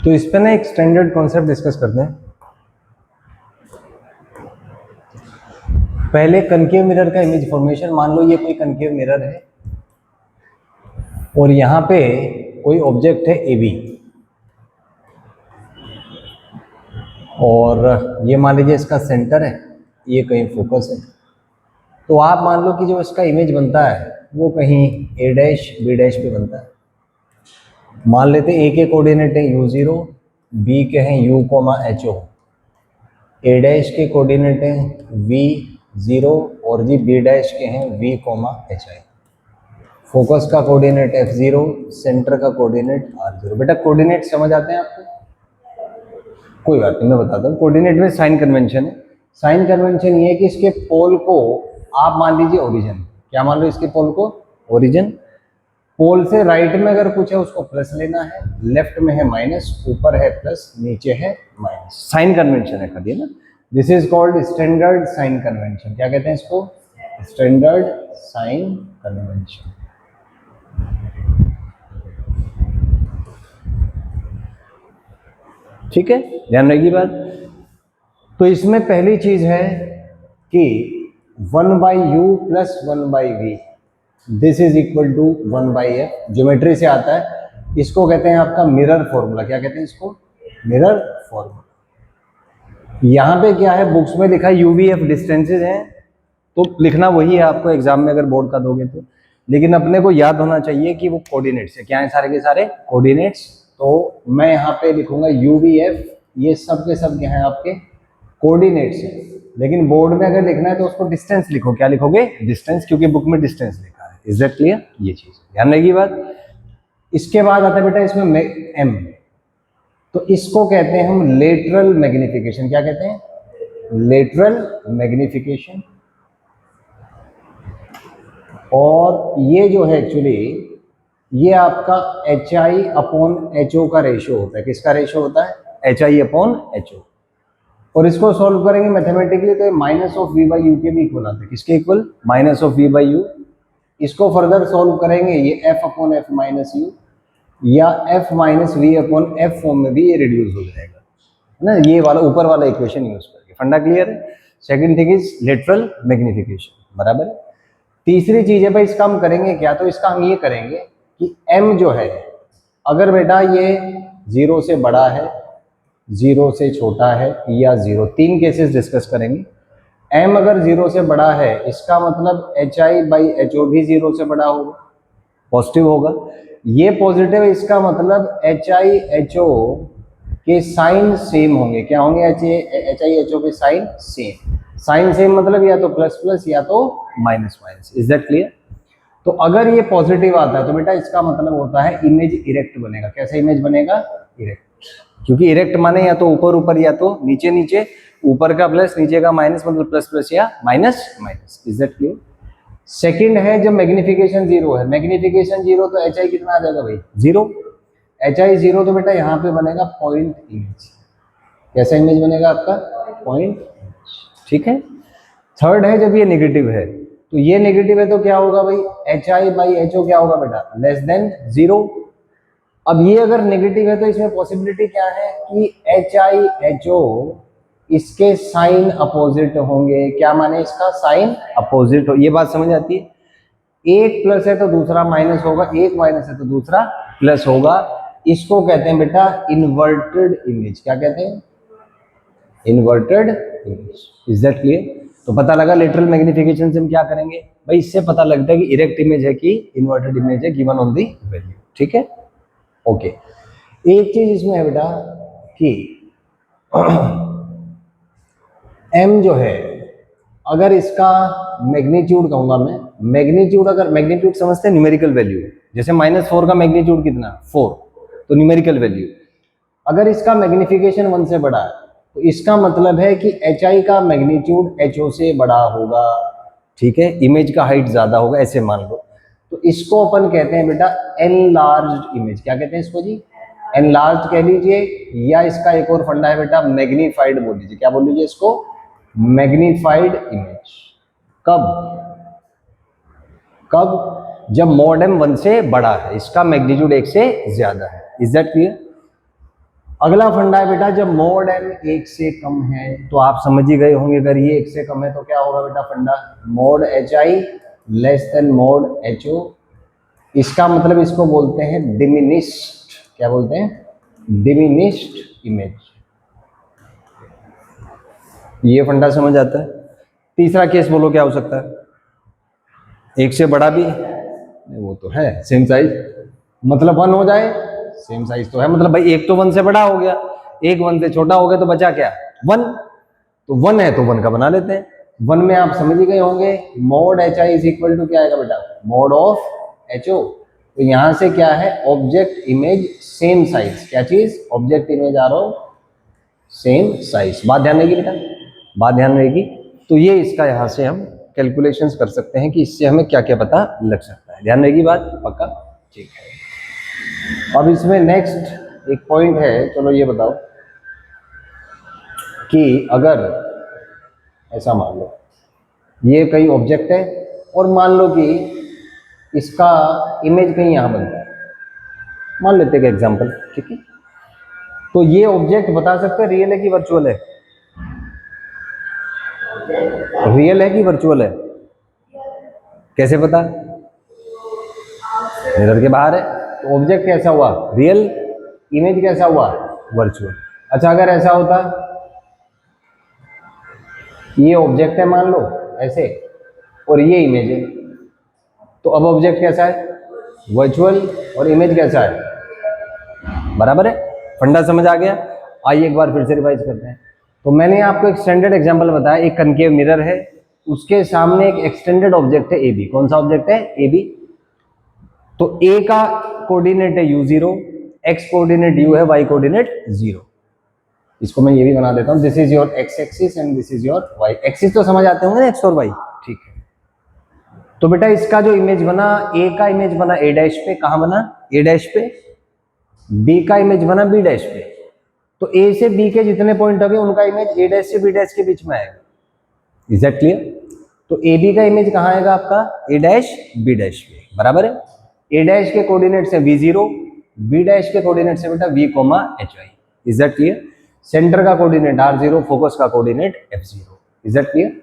तो इस पे ना एक स्टैंडर्ड कॉन्सेप्ट डिस्कस करते हैं। पहले कनकेव मिरर का इमेज फॉर्मेशन, मान लो ये कोई कनकेव मिरर है और यहाँ पे कोई ऑब्जेक्ट है ए बी, और ये मान लीजिए इसका सेंटर है, ये कहीं फोकस है। तो आप मान लो कि जो इसका इमेज बनता है वो कहीं ए डैश बी डैश पे बनता है। मान लेते ए के कोऑर्डिनेट है u0, बी के हैं u, ho, ए डैश के कोऑर्डिनेट हैं v0 और जी बी डैश के हैं v, hi। फोकस का कोऑर्डिनेट f0, सेंटर का कोऑर्डिनेट r0। बेटा कोऑर्डिनेट समझ आते हैं आपको? कोई बात नहीं, मैं बताता हूँ। कोऑर्डिनेट में साइन कन्वेंशन है। साइन कन्वेंशन ये है कि इसके पोल को आप मान लीजिए ओरिजिन। क्या मान लो? इसके पोल को ओरिजिन। पोल से राइट में अगर कुछ है उसको प्लस लेना है, लेफ्ट में है माइनस, ऊपर है प्लस, नीचे है माइनस। साइन कन्वेंशन है खाली ना। This is called standard sign convention. क्या कहते हैं इसको? Standard sign convention. ठीक है, ध्यान रखिए बात। तो इसमें पहली चीज है कि 1/u plus 1/v, this is equal to 1/f। Geometry से आता है, इसको कहते हैं आपका मिरर फॉर्मूला। क्या कहते हैं इसको? Mirror formula. यहाँ पे क्या है, बुक्स में लिखा है UVF डिस्टेंसेज हैं, तो लिखना वही है आपको एग्जाम में अगर बोर्ड का दोगे तो। लेकिन अपने को याद होना चाहिए कि वो कोऑर्डिनेट्स है। क्या है? सारे के सारे कोऑर्डिनेट्स। तो मैं यहाँ पे लिखूंगा UVF, ये सब के सब क्या है आपके कोऑर्डिनेट्स है। लेकिन बोर्ड में अगर लिखना है तो उसको डिस्टेंस लिखो। क्या लिखोगे? डिस्टेंस, क्योंकि बुक में डिस्टेंस लिखा है। Is that clear? ये चीज ध्यान रखिए बात। इसके बाद आता है बेटा इसमें M, तो इसको कहते हैं हम लेटरल मैग्निफिकेशन। क्या कहते हैं? Lateral magnification. और ये जो है एक्चुअली ये आपका HI/HO का रेशियो होता है। किसका रेशियो होता है? HI/HO। और इसको सॉल्व करेंगे मैथमेटिकली तो minus of v by you के भी इक्वल आता है। किसके equal? Minus of v by you. इसको फर्दर सॉल्व करेंगे, ये f/f माइनस यू या f माइनस v/f फॉर्म में भी ये रिड्यूस हो जाएगा, है ना। ये वाला ऊपर वाला इक्वेशन यूज करके। फंडा क्लियर है? Second thing is lateral magnification, बराबर है। तीसरी चीज है भाई, इसका हम करेंगे क्या? तो इसका हम ये करेंगे कि m जो है, अगर बेटा ये 0 से बड़ा है, 0 से छोटा है या 0, तीन केसेस डिस्कस करेंगे। m अगर 0 से बड़ा है इसका मतलब HI/HO भी 0 से बड़ा होगा, पॉजिटिव होगा। ये पॉजिटिव है, इसका मतलब HI/HO के साइन सेम होंगे। क्या होंगे? HI/HO के साइन सेम। साइन सेम मतलब या तो प्लस प्लस या तो minus minus. Is that clear? तो अगर ये पॉजिटिव आता है तो बेटा इसका मतलब होता है इमेज इरेक्ट बनेगा। कैसा इमेज बनेगा? इरेक्ट। क्योंकि इरेक्ट माने या तो ऊपर ऊपर या तो नीचे नीचे, ऊपर का प्लस नीचे का माइनस, मतलब प्लस प्लस या minus minus. Is that clear? Second है जब मैग्निफिकेशन 0 है, मैग्निफिकेशन 0 तो HI कितना आ जाएगा भाई? 0। HI 0 तो बेटा यहाँ पे बनेगा पॉइंट इमेज। कैसा इमेज बनेगा आपका? Point image. ठीक है। थर्ड है जब ये नेगेटिव है, तो ये नेगेटिव है तो क्या होगा भाई? HI/HO क्या होगा बेटा? Less than 0। अब ये अगर नेगेटिव है तो इसमें पॉसिबिलिटी क्या है कि HI/HO इसके साइन अपोजिट होंगे। क्या माने इसका? साइन अपोजिट हो। ये बात समझ आती है? एक प्लस है तो दूसरा माइनस होगा, एक माइनस है तो दूसरा प्लस होगा। इसको कहते हैं बेटा इन्वर्टेड इमेज। क्या कहते हैं? Inverted image. Is that clear? तो पता लगा लेटरल मैग्निफिकेशन से हम क्या करेंगे भाई? इससे पता लगता है कि इरेक्ट इमेज है कि इन्वर्टेड इमेज है, गिवन ऑन दी वैल्यू। ठीक है, ओके। एक चीज इसमें है बेटा कि m जो है, अगर इसका मैग्नीट्यूड कहूंगा मैं, मैग्नीट्यूड, अगर मैग्नीट्यूड समझते हैं न्यूमेरिकल वैल्यू, जैसे -4 का मैग्नीट्यूड कितना? 4, तो न्यूमेरिकल वैल्यू। अगर इसका मैग्निफिकेशन 1 से बड़ा है तो इसका मतलब है कि HI का मैग्नीट्यूड HO से बड़ा होगा। ठीक है, इमेज का हाइट ज्यादा होगा, ऐसे मान लो। तो इसको अपन कहते हैं बेटा एनलार्ज्ड इमेज। क्या कहते हैं इसको जी? एनलार्ज्ड कह लीजिए, या इसका एक और फंडा है बेटा मैग्नीफाइड बोल लीजिए। क्या बोल लीजिए इसको? Magnified image. कब? कब? जब mod m 1 से बड़ा है, इसका मैग्नीट्यूड 1 से ज्यादा है। Is that clear? अगला फंडा है बेटा, जब मोड एम एक से कम है तो आप समझ ही गए होंगे, अगर ये एक से कम है तो क्या होगा बेटा funda, mod H I less than mod H O. इसका मतलब इसको बोलते हैं डिमिनिश्ड, क्या बोलते हैं, डिमिनिश्ड इमेज। ये फंडा समझ आता है। तीसरा केस बोलो क्या हो सकता है, एक से बड़ा भी, वो तो है सेम साइज, मतलब 1 हो जाए, सेम साइज तो है, मतलब भाई एक तो 1 से बड़ा हो गया, एक 1 से छोटा हो गया, तो बचा क्या 1, तो 1 है तो 1 का बना लेते हैं। 1 में आप समझ ही गए होंगे, mod H I is equal to क्या आएगा बेटा, मोड ऑफ एच ओ। तो यहां से क्या है, ऑब्जेक्ट इमेज सेम साइज, क्या चीज, object image are of same size. बात ध्यान रहेगी बेटा, बात ध्यान रहेगी। तो ये इसका यहां से हम कैलकुलेशंस कर सकते हैं कि इससे हमें क्या क्या पता लग सकता है। ध्यान रहेगी बात, पक्का, ठीक है। अब इसमें नेक्स्ट एक पॉइंट है, चलो ये बताओ कि अगर ऐसा मान लो ये कहीं ऑब्जेक्ट है और मान लो कि इसका इमेज कहीं यहां बनता है, मान लेते हैं एग्जांपल, ठीक है। तो ये ऑब्जेक्ट बता सकते हैं रियल है कि वर्चुअल है, रियल है कि वर्चुअल है, कैसे पता, मिरर के बाहर है, तो ऑब्जेक्ट कैसा हुआ, रियल, इमेज कैसा हुआ, वर्चुअल। अच्छा अगर ऐसा होता, ये ऑब्जेक्ट है मान लो ऐसे, और ये इमेज है, तो अब ऑब्जेक्ट कैसा है, वर्चुअल, और इमेज कैसा है, बराबर है। फंडा समझ आ गया। आइए एक बार फिर से रिवाइज करते हैं। तो मैंने आपको एक स्टैंडर्ड एग्जांपल बताया, एक कनकेव मिरर है, उसके सामने एक एक्सटेंडेड ऑब्जेक्ट है ए बी। कौन सा ऑब्जेक्ट है, ए बी। तो ए का कोऑर्डिनेट है u0, एक्स कोऑर्डिनेट u है, y कोऑर्डिनेट 0। इसको मैं ये भी बना देता हूं, this is your x axis and this is your y axis. तो समझ आते होंगे ना एक्स और वाई, ठीक है। तो बेटा इसका जो इमेज बना, ए का इमेज बना ए डैश पे, कहां बना, ए डैश पे। बी का इमेज बना बी डैश पे। तो ए से बी के जितने पॉइंट हो गए उनका इमेज ए डैश से बी डैश के बीच में आएगा। Is that clear. तो ए बी का इमेज कहां आएगा आपका, ए डैश बी डैश पे, बराबर है। ए डैश के कोऑर्डिनेट्स है v0, बी डैश के कोऑर्डिनेट्स है बेटा v, hi। Is that clear. Centre का कोऑर्डिनेट r0, फोकस का coordinate f0। Is that clear.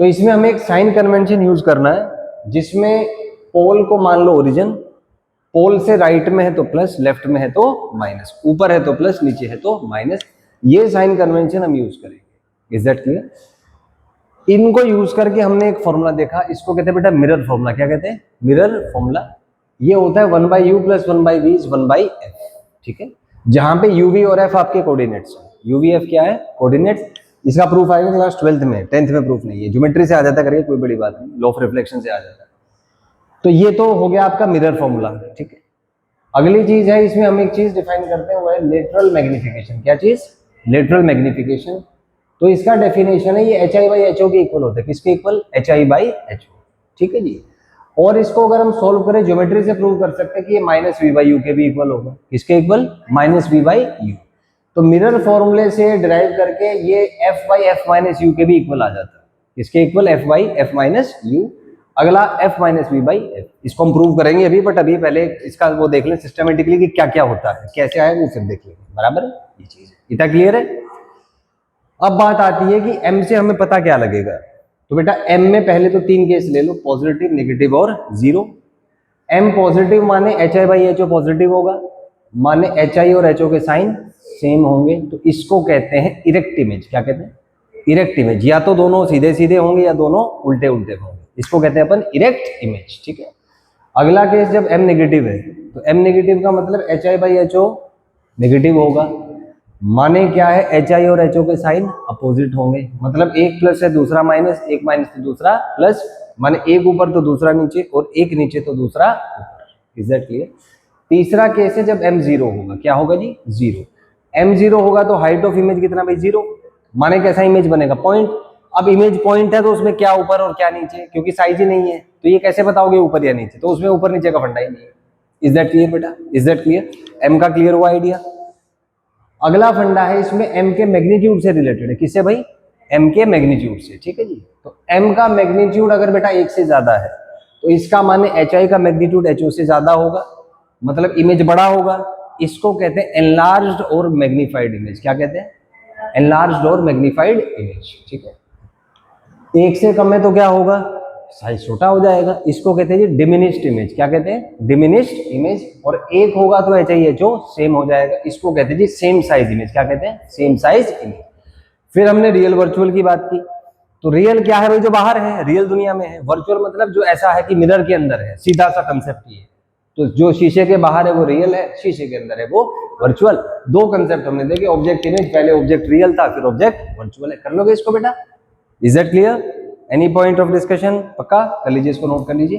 तो इसमें हमें एक साइन कन्वेंशन यूज करना है, जिसमें पोल को मान लो ओरिजिन, पोल से राइट में है तो प्लस, लेफ्ट में है तो माइनस, ऊपर है तो प्लस, नीचे है तो माइनस। ये साइन कन्वेंशन हम यूज करेंगे। Is that clear. इनको यूज करके हमने एक फॉर्मूला देखा, इसको कहते हैं बेटा मिरर फॉर्मूला। क्या कहते हैं, मिरर फॉर्मूला। ये होता है 1/u plus 1/v is 1/f, ठीक है। जहां पे uv और f आपके कोऑर्डिनेट्स हैं। uv f क्या है, कोऑर्डिनेट्स। इसका प्रूफ आएगा क्लास 12th में, 10th में प्रूफ नहीं है, ज्योमेट्री से आ जाता करिए, कोई बड़ी बात नहीं, लॉ ऑफ रिफ्लेक्शन से आ जाता है। तो ये तो हो गया आपका मिरर फॉर्मूला, ठीक है। अगली चीज है, इसमें हम एक चीज डिफाइन करते हैं, वो है लेटरल मैग्निफिकेशन। क्या चीज, लेटरल मैग्निफिकेशन। तो इसका डेफिनेशन है, ये hi/ho के इक्वल होता है। किसके इक्वल, hi/ho, ठीक है जी। और इसको अगर हम सोल्व करें ज्योमेट्री से प्रूव कर सकते हैं कि ये -v/u के भी इक्वल होगा। किसके इक्वल, -v/u। तो मिरर फॉर्मूले से डिराइव करके ये f/f-u के भी इक्वल आ जाता है। किसके इक्वल, f/f-u। अगला f-v/f। इसको हम प्रूव करेंगे अभी, बट अभी पहले इसका वो देख लें सिस्टमेटिकली कि क्या क्या होता है, कैसे आएगा वो फिर देख लेंगे, बराबर है। ये चीज है, इतना क्लियर है। अब बात आती है कि m से हमें पता क्या लगेगा। तो बेटा m में पहले तो 3 केस ले लो, पॉजिटिव, नेगेटिव और जीरो। m पॉजिटिव माने hi/ho पॉजिटिव होगा, माने hi और ho के साइन सेम होंगे। तो इसको कहते हैं इरेक्ट इमेज। क्या कहते हैं, इरेक्ट इमेज। या तो दोनों सीधे सीधे होंगे या दोनों उल्टे उल्टे होंगे, इसको कहते हैं अपन इरेक्ट इमेज, ठीक है। अगला केस जब m नेगेटिव है, तो m नेगेटिव का मतलब hi/ho नेगेटिव होगा, माने क्या है, hi और ho के साइन अपोजिट होंगे। मतलब एक प्लस है दूसरा माइनस, एक माइनस तो दूसरा प्लस, माने एक ऊपर तो दूसरा नीचे, और एक नीचे तो दूसरा ऊपर। Is that clear. तीसरा केस है जब m 0 होगा। क्या होगा जी, 0। m 0 होगा तो हाइट ऑफ इमेज कितना भाई, 0। माने कैसा इमेज बनेगा, पॉइंट। अब इमेज पॉइंट है तो उसमें क्या ऊपर और क्या नीचे, क्योंकि साइज ही नहीं है, तो ये कैसे बताओगे ऊपर या नीचे, तो उसमें ऊपर नीचे का फंडा ही नहीं है। इज दैट क्लियर बेटा, इज दैट क्लियर। m का क्लियर हुआ आइडिया। अगला फंडा है, इसमें m के मैग्नीट्यूड से रिलेटेड है। किससे भाई, m के मैग्नीट्यूड से, ठीक है जी। तो m का मैग्नीट्यूड अगर बेटा 1 से ज्यादा है, तो इसका माने hi का मैग्नीट्यूड ho से ज्यादा होगा, मतलब इमेज बड़ा होगा। इसको कहते हैं एनलार्ज्ड और मैग्नीफाइड इमेज। क्या कहते हैं? एनलार्ज्ड और मैग्नीफाइड इमेज। ठीक है, एक से कम है तो क्या होगा? साइज छोटा हो जाएगा। इसको कहते हैं जी डिमिनिश्ड इमेज। क्या कहते हैं? Diminished image. और एक होगा तो HIHO सेम हो जाएगा। इसको कहते हैं जी सेम साइज इमेज। क्या कहते हैं? Same size image. फिर हमने रियल वर्चुअल की बात की। तो रियल क्या है भाई? जो बाहर है, रियल दुनिया में है। वर्चुअल मतलब जो ऐसा है कि मिरर के अंदर है, सीधा सा कंसेप्ट ये। तो जो शीशे के बाहर है वो रियल है, शीशे के अंदर है वो वर्चुअल। दो कंसेप्ट हमने देखे, ऑब्जेक्ट इमेज, पहले ऑब्जेक्ट रियल था फिर ऑब्जेक्ट वर्चुअल है। कर लोगे इसको बेटा? Is that clear? Any point of discussion? पक्का कर लीजिए, इसको नोट कर लीजिए।